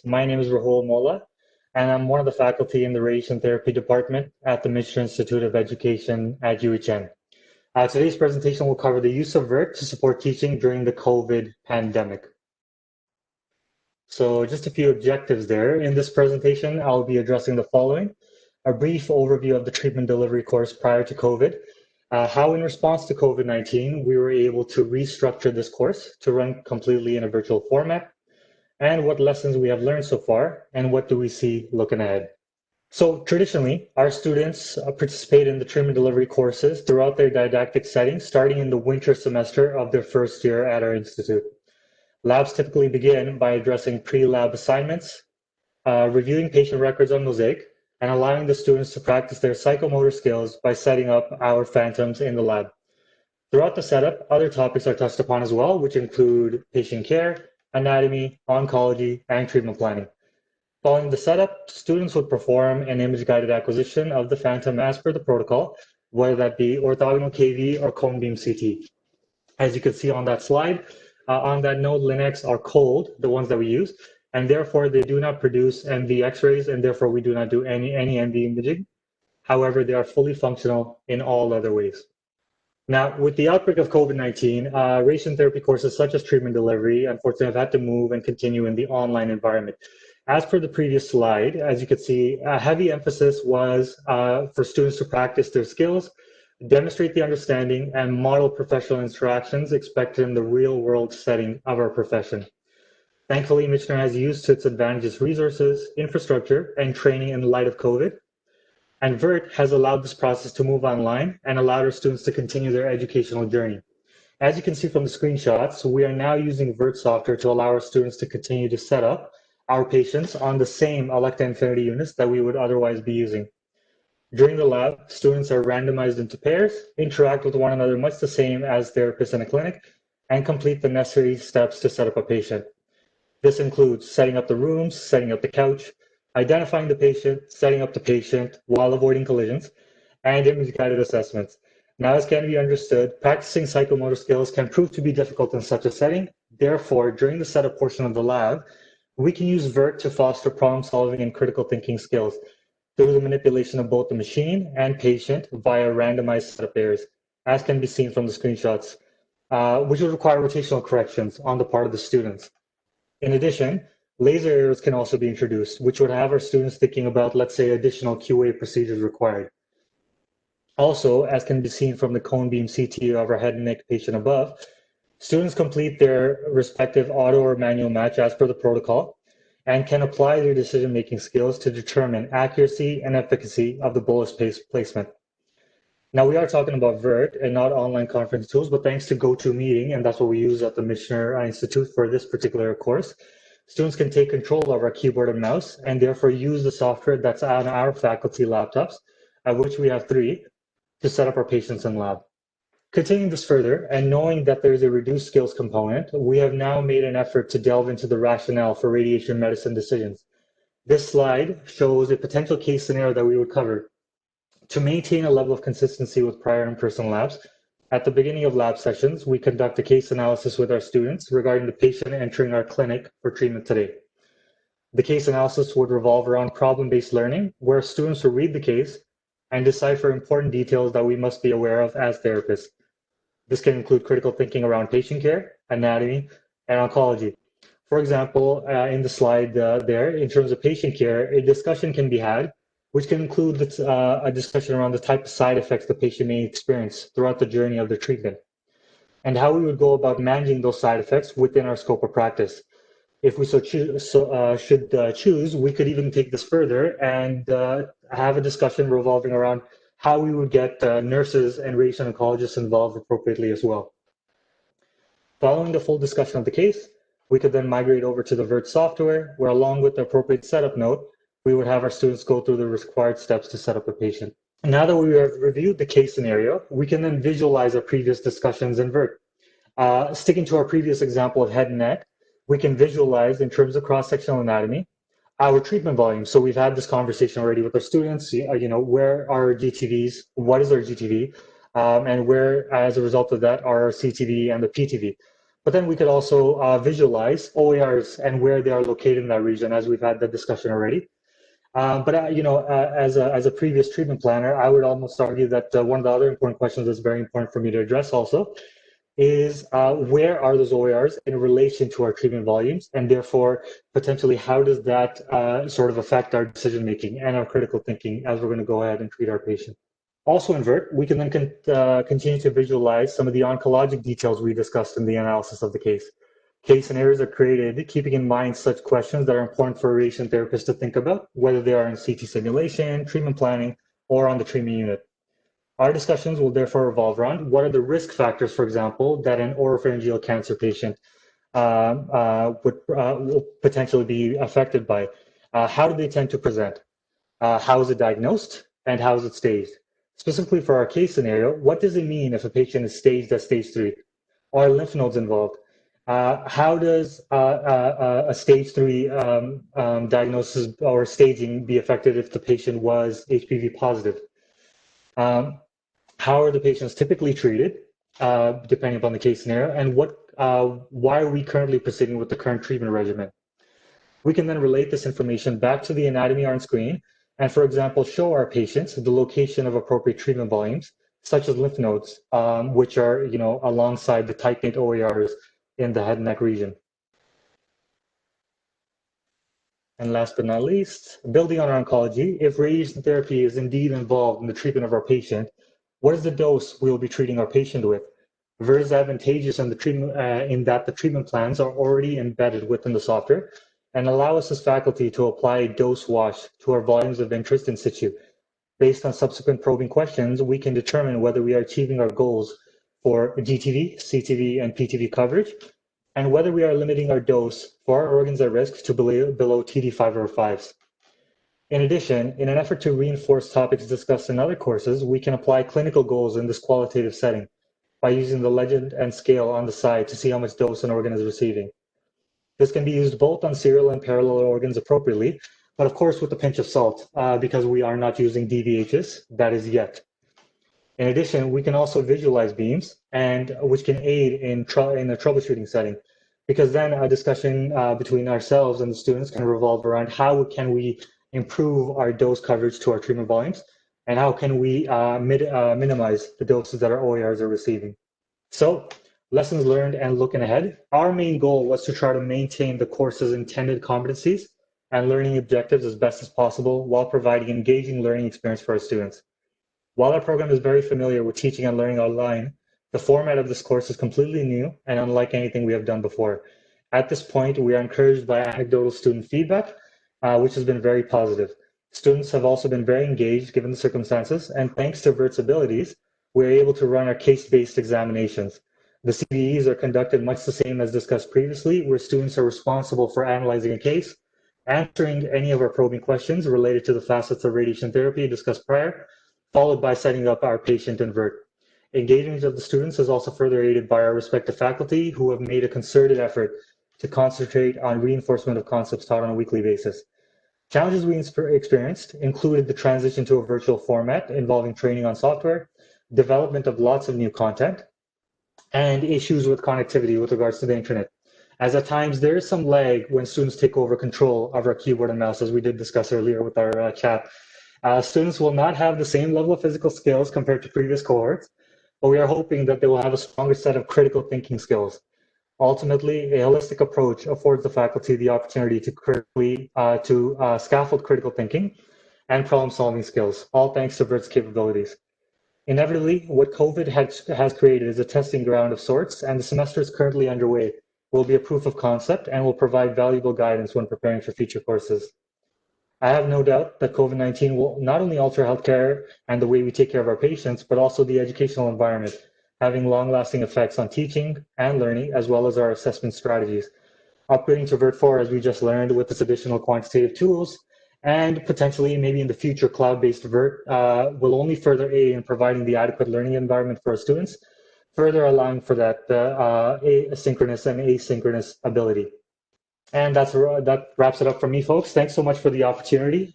My name is Rahul Molla, and I'm one of the faculty in the Radiation Therapy Department at the Michigan Institute of Education at UHN. Today's presentation will cover the use of VERT to support teaching during the COVID pandemic. So just a few objectives there. In this presentation, I'll be addressing the following: a brief overview of the treatment delivery course prior to COVID, how in response to COVID-19, we were able to restructure this course to run completely in a virtual format, and what lessons we have learned so far, and what do we see looking ahead. So traditionally, our students participate in the treatment delivery courses throughout their didactic setting, starting in the winter semester of their first year at our institute. Labs typically begin by addressing pre-lab assignments, reviewing patient records on Mosaic, and allowing the students to practice their psychomotor skills by setting up our phantoms in the lab. Throughout the setup, other topics are touched upon as well, which include patient care, anatomy, oncology, and treatment planning. Following the setup, students would perform an image-guided acquisition of the phantom as per the protocol, whether that be orthogonal KV or cone beam CT. As you can see on that slide, on that note, Linacs are cold, the ones that we use, and therefore they do not produce MV X-rays, and therefore we do not do any MV imaging. However, they are fully functional in all other ways. Now, with the outbreak of COVID-19, radiation therapy courses such as treatment delivery, unfortunately, have had to move and continue in the online environment. As per the previous slide, as you can see, a heavy emphasis was for students to practice their skills, demonstrate the understanding, and model professional interactions expected in the real-world setting of our profession. Thankfully, Michener has used to its advantages resources, infrastructure, and training in light of COVID. And VERT has allowed this process to move online and allowed our students to continue their educational journey. As you can see from the screenshots, we are now using VERT software to allow our students to continue to set up our patients on the same Elekta Infinity units that we would otherwise be using. During the lab, students are randomized into pairs, interact with one another much the same as therapists in a clinic, and complete the necessary steps to set up a patient. This includes setting up the rooms, setting up the couch, identifying the patient, setting up the patient while avoiding collisions, and image-guided assessments. Now, as can be understood, practicing psychomotor skills can prove to be difficult in such a setting. Therefore, during the setup portion of the lab, we can use VERT to foster problem-solving and critical thinking skills through the manipulation of both the machine and patient via randomized setup pairs, as can be seen from the screenshots, which will require rotational corrections on the part of the students. In addition, laser errors can also be introduced, which would have our students thinking about, let's say, additional QA procedures required. Also, as can be seen from the cone beam CT of our head and neck patient above, students complete their respective auto or manual match as per the protocol and can apply their decision-making skills to determine accuracy and efficacy of the bolus placement. Now, we are talking about VERT and not online conference tools, but thanks to GoToMeeting, and that's what we use at the Michener Institute for this particular course, students can take control of our keyboard and mouse and therefore use the software that's on our faculty laptops, of which we have 3, to set up our patients in lab. Continuing this further, and knowing that there's a reduced skills component, we have now made an effort to delve into the rationale for radiation medicine decisions. This slide shows a potential case scenario that we would cover. To maintain a level of consistency with prior in-person labs, at the beginning of lab sessions, we conduct a case analysis with our students regarding the patient entering our clinic for treatment today. The case analysis would revolve around problem-based learning, where students will read the case and decipher important details that we must be aware of as therapists. This can include critical thinking around patient care, anatomy, and oncology. For example, in the slide there, in terms of patient care, a discussion can be had, which can include a discussion around the type of side effects the patient may experience throughout the journey of their treatment, and how we would go about managing those side effects within our scope of practice. If we should choose, we could even take this further and have a discussion revolving around how we would get nurses and radiation oncologists involved appropriately as well. Following the full discussion of the case, we could then migrate over to the VERT software, where along with the appropriate setup note, we would have our students go through the required steps to set up a patient. Now that we have reviewed the case scenario, we can then visualize our previous discussions in VERT. Sticking to our previous example of head and neck, we can visualize in terms of cross-sectional anatomy, our treatment volume. So we've had this conversation already with our students, where are our GTVs, what is our GTV, and where, as a result of that, are our CTV and the PTV. But then we could also visualize OERs and where they are located in that region, as we've had the discussion already. As a previous treatment planner, I would almost argue that one of the other important questions that's very important for me to address also is where are those OERs in relation to our treatment volumes, and therefore potentially how does that sort of affect our decision making and our critical thinking as we're going to go ahead and treat our patient. Also in VERT, we can then continue to visualize some of the oncologic details we discussed in the analysis of the case. Case scenarios are created keeping in mind such questions that are important for a radiation therapist to think about, whether they are in CT simulation, treatment planning, or on the treatment unit. Our discussions will therefore revolve around what are the risk factors, for example, that an oropharyngeal cancer patient will potentially be affected by. How do they tend to present? How is it diagnosed? And how is it staged? Specifically for our case scenario, what does it mean if a patient is staged at stage 3? Are lymph nodes involved? How does a stage 3 diagnosis or staging be affected if the patient was HPV positive? How are the patients typically treated, depending upon the case scenario, and why are we currently proceeding with the current treatment regimen? We can then relate this information back to the anatomy on screen and, for example, show our patients the location of appropriate treatment volumes, such as lymph nodes, which are, alongside the tight-knit OERs in the head and neck region. And last but not least, building on our oncology, if radiation therapy is indeed involved in the treatment of our patient, what is the dose we will be treating our patient with? VERT is advantageous in, in that the treatment plans are already embedded within the software and allow us as faculty to apply a dose wash to our volumes of interest in situ. Based on subsequent probing questions, we can determine whether we are achieving our goals for GTV, CTV, and PTV coverage, and whether we are limiting our dose for our organs at risk to below TD5/5s. In addition, in an effort to reinforce topics discussed in other courses, we can apply clinical goals in this qualitative setting by using the legend and scale on the side to see how much dose an organ is receiving. This can be used both on serial and parallel organs appropriately, but of course with a pinch of salt, because we are not using DVHs, that is yet. In addition, we can also visualize beams, and which can aid in a troubleshooting setting, because then a discussion between ourselves and the students can revolve around how can we improve our dose coverage to our treatment volumes, and how can we minimize the doses that our OERs are receiving. So, lessons learned and looking ahead. Our main goal was to try to maintain the course's intended competencies and learning objectives as best as possible while providing engaging learning experience for our students. While our program is very familiar with teaching and learning online, the format of this course is completely new and unlike anything we have done before. At this point, we are encouraged by anecdotal student feedback, which has been very positive. Students have also been very engaged given the circumstances, and thanks to VERT's abilities, we're able to run our case-based examinations. The CBEs are conducted much the same as discussed previously, where students are responsible for analyzing a case, answering any of our probing questions related to the facets of radiation therapy discussed prior, followed by setting up our patient in VERT. Engagement of the students is also further aided by our respective faculty who have made a concerted effort to concentrate on reinforcement of concepts taught on a weekly basis. Challenges we experienced included the transition to a virtual format involving training on software, development of lots of new content, and issues with connectivity with regards to the internet. As at times there is some lag when students take over control of our keyboard and mouse, as we did discuss earlier with our chat. Students will not have the same level of physical skills compared to previous cohorts, but we are hoping that they will have a stronger set of critical thinking skills. Ultimately, a holistic approach affords the faculty the opportunity to scaffold critical thinking and problem-solving skills, all thanks to VERT's capabilities. Inevitably, what COVID has created is a testing ground of sorts, and the semester is currently underway, will be a proof of concept and will provide valuable guidance when preparing for future courses. I have no doubt that COVID-19 will not only alter healthcare and the way we take care of our patients, but also the educational environment, having long-lasting effects on teaching and learning, as well as our assessment strategies. Upgrading to VERT 4, as we just learned, with its additional quantitative tools, and potentially maybe in the future cloud-based VERT will only further aid in providing the adequate learning environment for our students, further allowing for that asynchronous and asynchronous ability. And that wraps it up for me, folks. Thanks so much for the opportunity.